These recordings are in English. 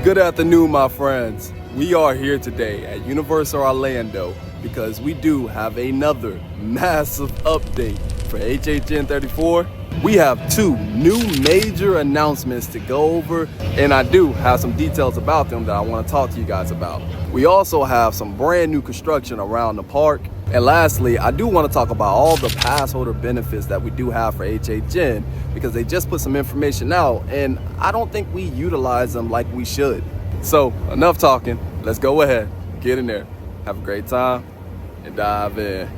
Good afternoon, my friends. We are here today at Universal Orlando because we do have another massive update for HHN 34. We have two new major announcements to go over, and I do have some details about them that I want to talk to you guys about. We also have some brand new construction around the park. And lastly, I do want to talk about all the Passholder benefits that we do have for HHN because they just put some information out and I don't think we utilize them like we should. So enough talking, let's go ahead, get in there, have a great time, and dive in.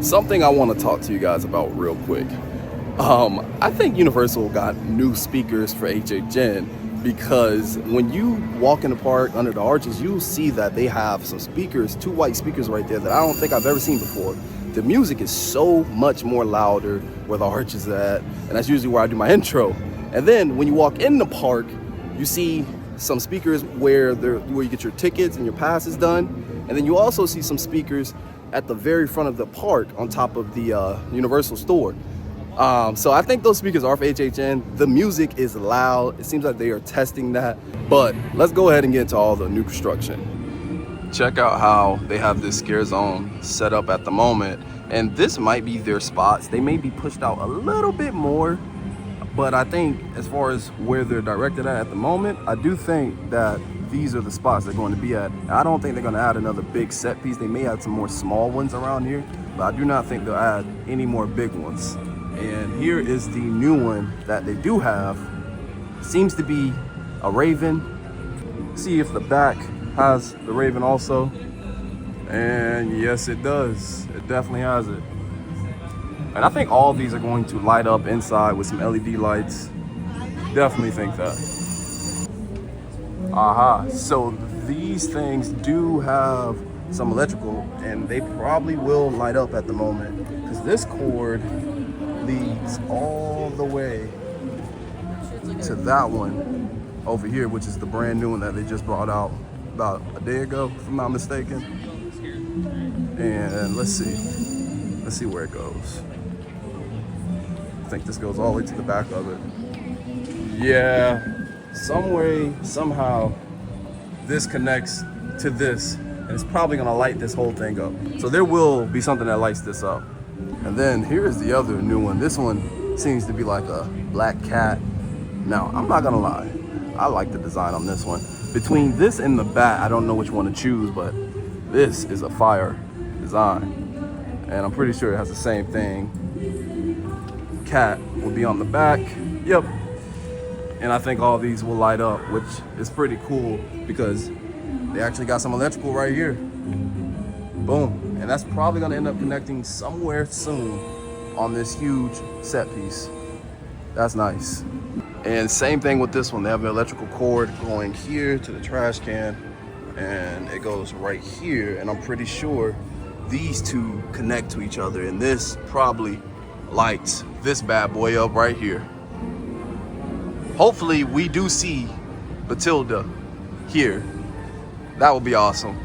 Something I want to talk to you guys about real quick. I think Universal got new speakers for HHN because when you walk in the park under the arches, you'll see that they have some speakers, two white speakers right there that I don't think I've ever seen before. The music is so much more louder where the arches are at, and that's usually where I do my intro. And then when you walk in the park, you see some speakers where you get your tickets and your passes done, and then you also see some speakers at the very front of the park on top of the Universal store. So I think those speakers are for HHN. The music is loud. It seems like they are testing that, but let's go ahead and get into all the new construction. Check out how they have this scare zone set up at the moment, and this might be their spots. They may be pushed out a little bit more, but I think as far as where they're directed at the moment, I do think that these are the spots they're going to be at. I don't think they're going to add another big set piece. They may add some more small ones around here, but I do not think they'll add any more big ones. And here is the new one that they do have. Seems to be a Raven. See if the back has the Raven also. And yes, it does. It definitely has it. And I think all of these are going to light up inside with some LED lights. Definitely think that. So these things do have some electrical, and they probably will light up at the moment because this cord leads all the way to that one over here, which is the brand new one that they just brought out about a day ago, if I'm not mistaken. And let's see where it goes. I think this goes all the way to the back of it. Yeah. Some way, somehow, this connects to this, and it's probably gonna light this whole thing up. So there will be something that lights this up. And then here's the other new one. This one seems to be like a black cat. Now, I'm not gonna lie, I like the design on this one. Between this and the bat, I don't know which one to choose, but this is a fire design. And I'm pretty sure it has the same thing. Cat will be on the back. Yep. And I think all these will light up, which is pretty cool because they actually got some electrical right here. Boom. And that's probably gonna end up connecting somewhere soon on this huge set piece. That's nice. And same thing with this one. They have an electrical cord going here to the trash can, and it goes right here. And I'm pretty sure these two connect to each other, and this probably lights this bad boy up right here. Hopefully we do see Batilda here. That would be awesome.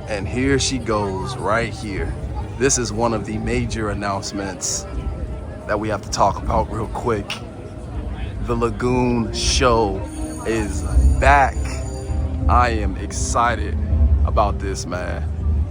And here she goes right here. This is one of the major announcements that we have to talk about real quick. The Lagoon Show is back. I am excited about this, man.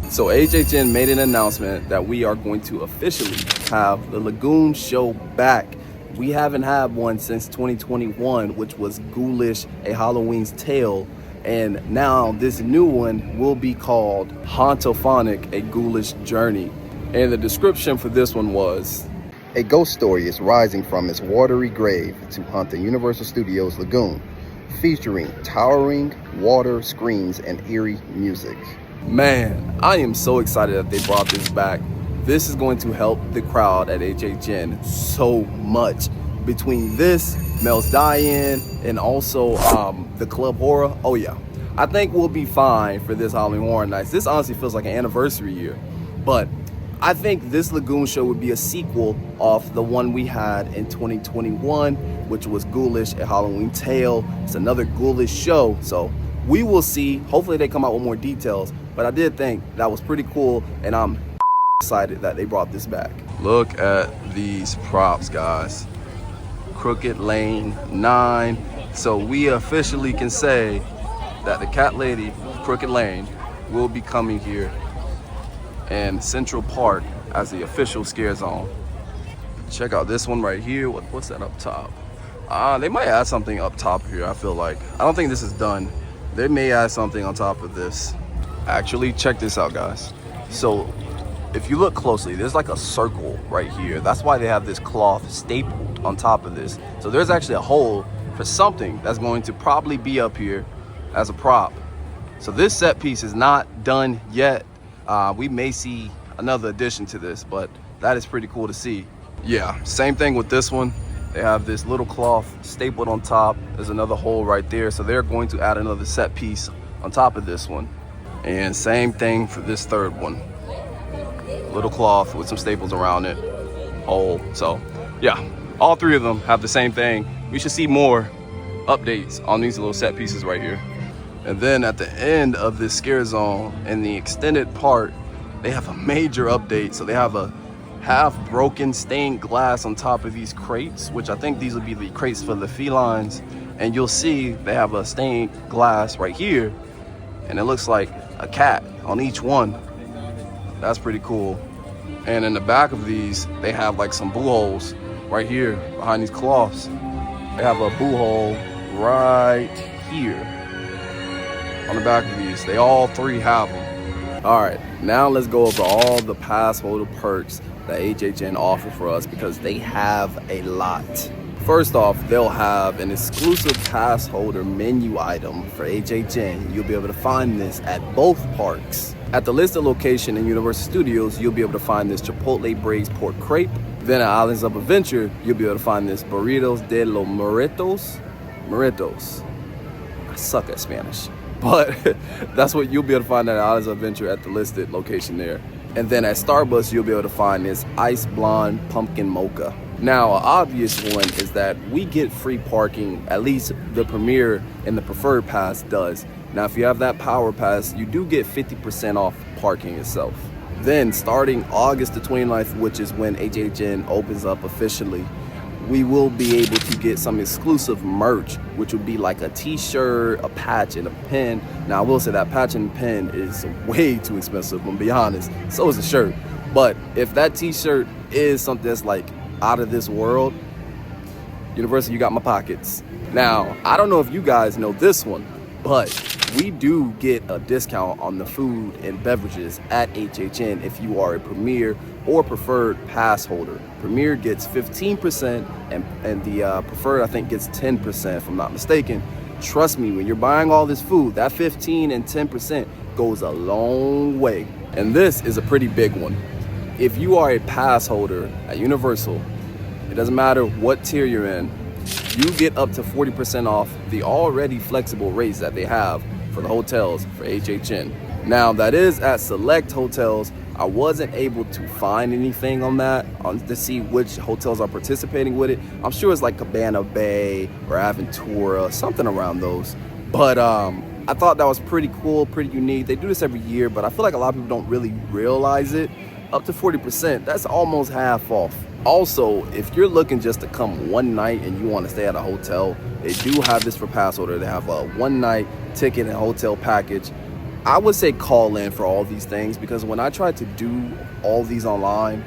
So HHN made an announcement that we are going to officially have the Lagoon Show back. We haven't had one since 2021, which was Ghoulish, A Halloween's Tale. And now this new one will be called Phonic, A Ghoulish Journey. And the description for this one was, a ghost story is rising from its watery grave to haunt the Universal Studios Lagoon, featuring towering water screams and eerie music. Man, I am so excited that they brought this back. This is going to help the crowd at HHN so much. Between this, Mel's Die-In, and also the Club Horror. Oh yeah, I think we'll be fine for this Halloween Horror Nights. This honestly feels like an anniversary year. But I think this Lagoon Show would be a sequel of the one we had in 2021, which was Ghoulish, A Halloween Tale. It's another Ghoulish show, so we will see. Hopefully they come out with more details, but I did think that was pretty cool, and I'm excited that they brought this back. Look at these props, guys. Crooked Lane 9. So we officially can say that the Cat Lady Crooked Lane will be coming here in Central Park as the official scare zone. Check out this one right here. What's that up top? They might add something up top here, I feel like. I don't think this is done. They may add something on top of this. Actually, check this out, guys. So if you look closely, there's like a circle right here. That's why they have this cloth stapled on top of this. So there's actually a hole for something that's going to probably be up here as a prop. So this set piece is not done yet. We may see another addition to this, but that is pretty cool to see. Yeah, same thing with this one. They have this little cloth stapled on top. There's another hole right there. So they're going to add another set piece on top of this one. And same thing for this third one. Little cloth with some staples around it. Hole. So yeah, all three of them have the same thing. We should see more updates on these little set pieces right here. And then at the end of this scare zone, in the extended part, they have a major update. So they have a half broken stained glass on top of these crates, which I think these will be the crates for the felines. And you'll see they have a stained glass right here, and it looks like a cat on each one. That's pretty cool. And in the back of these, they have like some boo holes right here behind these cloths. They have a boo hole right here on the back of these. They all three have them. All right, now let's go over all the pass holder perks that HHN offer for us, because they have a lot. First off, they'll have an exclusive pass holder menu item for HHN. You'll be able to find this at both parks. At the listed location in Universal Studios, you'll be able to find this Chipotle Braised Pork Crepe. Then at Islands of Adventure, you'll be able to find this Burritos de los Muertos. I suck at Spanish, but that's what you'll be able to find at Islands of Adventure at the listed location there. And then at Starbucks, you'll be able to find this Ice Blonde Pumpkin Mocha. Now, an obvious one is that we get free parking, at least the Premier and the Preferred Pass does. Now, if you have that Power Pass, you do get 50% off parking itself. Then, starting August the 29th, which is when HHN opens up officially, we will be able to get some exclusive merch, which would be like a t-shirt, a patch, and a pin. Now, I will say that patch and pin is way too expensive, I'm gonna be honest. So is the shirt. But if that t-shirt is something that's like out of this world, Universal, you got my pockets. Now, I don't know if you guys know this one, but we do get a discount on the food and beverages at HHN if you are a Premier or Preferred Pass holder. Premier gets 15% and the Preferred, I think, gets 10%, if I'm not mistaken. Trust me, when you're buying all this food, that 15 and 10% goes a long way. And this is a pretty big one. If you are a pass holder at Universal, it doesn't matter what tier you're in, you get up to 40% off the already flexible rates that they have for the hotels for HHN. Now, that is at select hotels. I wasn't able to find anything on that to see which hotels are participating with it. I'm sure it's like Cabana Bay or Aventura, something around those. But I thought that was pretty cool, pretty unique. They do this every year, but I feel like a lot of people don't really realize it. Up to 40%, that's almost half off. Also, if you're looking just to come one night and you want to stay at a hotel, they do have this for pass holder. They have a one night ticket and hotel package. I would say call in for all these things, because when I tried to do all these online,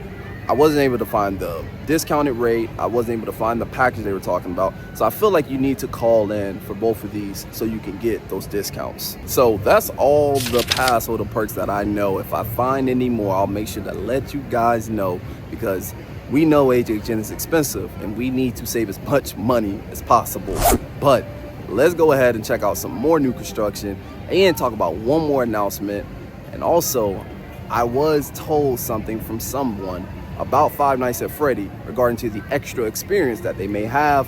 I wasn't able to find the discounted rate. I wasn't able to find the package they were talking about. So I feel like you need to call in for both of these so you can get those discounts. So that's all the pass holder perks that I know. If I find any more, I'll make sure to let you guys know, because we know HHN is expensive and we need to save as much money as possible. But let's go ahead and check out some more new construction and talk about one more announcement. And also, I was told something from someone about Five Nights at Freddy regarding to the extra experience that they may have.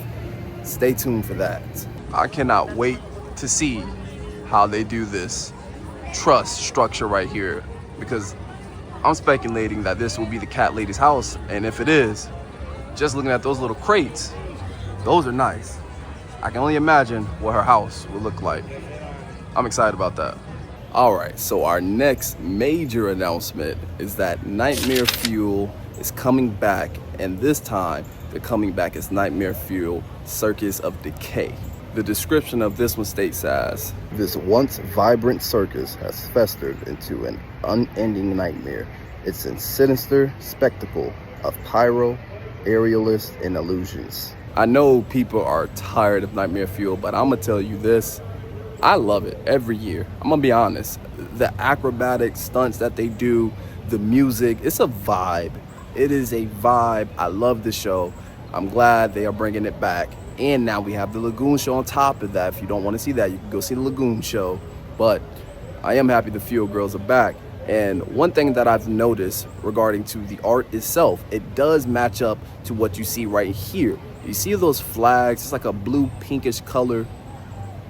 Stay tuned for that. I cannot wait to see how they do this trust structure right here, because I'm speculating that this will be the cat lady's house. And if it is, just looking at those little crates, those are nice. I can only imagine what her house will look like. I'm excited about that. All right, so our next major announcement is that Nightmare Fuel is coming back, and this time they're coming back as Nightmare Fuel Circus of Decay. The description of this one states as, "This once vibrant circus has festered into an unending nightmare. It's a sinister spectacle of pyro, aerialists, and illusions." I know people are tired of Nightmare Fuel, but I'm gonna tell you this. I love it every year. I'm gonna be honest. The acrobatic stunts that they do, the music, it's a vibe. It is a vibe. I love the show. I'm glad they are bringing it back. And now we have the Lagoon Show on top of that. If you don't want to see that, you can go see the Lagoon Show. But I am happy the Fuel Girls are back. And one thing that I've noticed regarding to the art itself, it does match up to what you see right here. You see those flags, it's like a blue pinkish color.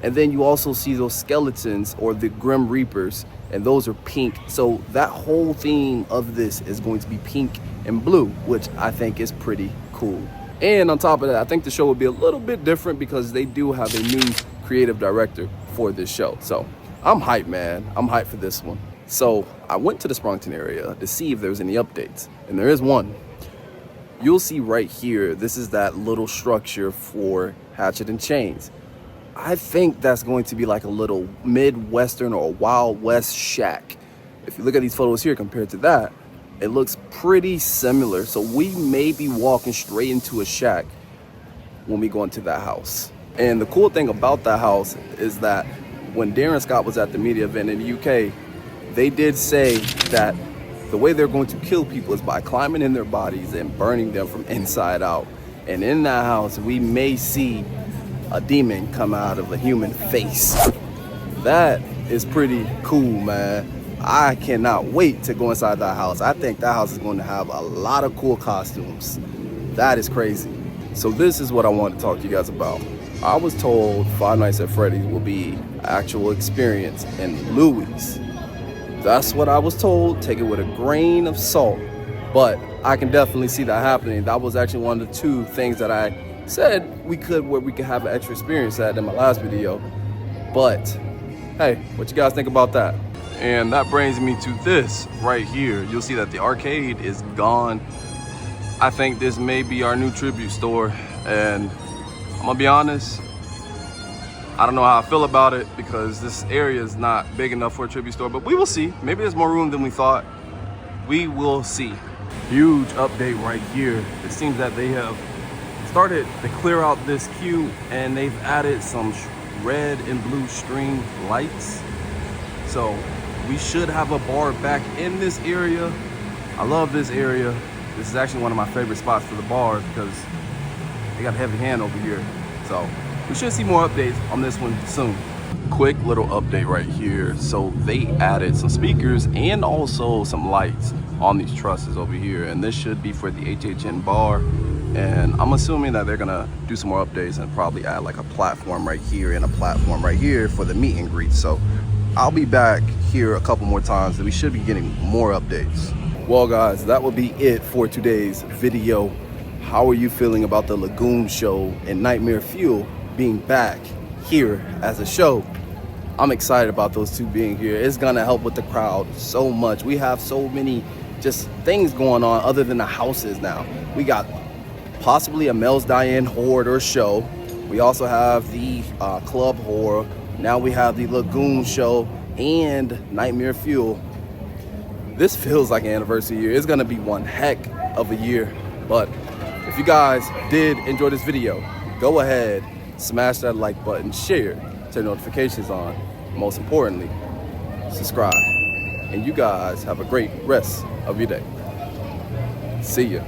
And then you also see those skeletons or the Grim Reapers, and those are pink. So that whole theme of this is going to be pink and blue, which I think is pretty cool. And on top of that, I think the show will be a little bit different because they do have a new creative director for this show. So I'm hyped, man. I'm hyped for this one. So I went to the Sprungton area to see if there was any updates, and there is one. You'll see right here, this is that little structure for Hatchet Chains. I think that's going to be like a little Midwestern or Wild West shack. If you look at these photos here compared to that, it looks pretty similar. So we may be walking straight into a shack when we go into that house. And the cool thing about that house is that when Darren Scott was at the media event in the UK, they did say that the way they're going to kill people is by climbing in their bodies and burning them from inside out. And in that house, we may see a demon come out of a human face. That is pretty cool, man. I cannot wait to go inside that house. I think that house is going to have a lot of cool costumes. That is crazy. So this is what I want to talk to you guys about. I was told Five Nights at Freddy's will be an actual experience in Louis. That's what I was told. Take it with a grain of salt. But I can definitely see that happening. That was actually one of the two things that I said where we could have an extra experience at in my last video. But hey, what you guys think about that? And that brings me to this right here. You'll see that the arcade is gone. I think this may be our new tribute store, and I'm gonna be honest, I don't know how I feel about it because this area is not big enough for a tribute store, but we will see. Maybe there's more room than we thought. We will see. Huge update right here. It seems that they have started to clear out this queue, and they've added some red and blue string lights. So we should have a bar back in this area. I love this area. This is actually one of my favorite spots for the bar because they got a heavy hand over here. So we should see more updates on this one soon. Quick little update right here. So they added some speakers and also some lights on these trusses over here, and this should be for the HHN bar. And I'm assuming that they're gonna do some more updates and probably add like a platform right here and a platform right here for the meet and greet. So I'll be back here a couple more times and we should be getting more updates. Well guys, that will be it for today's video. How are you feeling about the Lagoon Show and Nightmare Fuel being back here as a show? I'm excited about those two being here. It's gonna help with the crowd so much. We have so many just things going on other than the houses now. We got possibly a Mel's Diane Horde or show. We also have the Club Horror. Now we have the Lagoon Show and Nightmare Fuel. This feels like an anniversary year. It's gonna be one heck of a year. But if you guys did enjoy this video, go ahead, smash that like button, share, turn notifications on. Most importantly, subscribe. And you guys have a great rest of your day. See ya.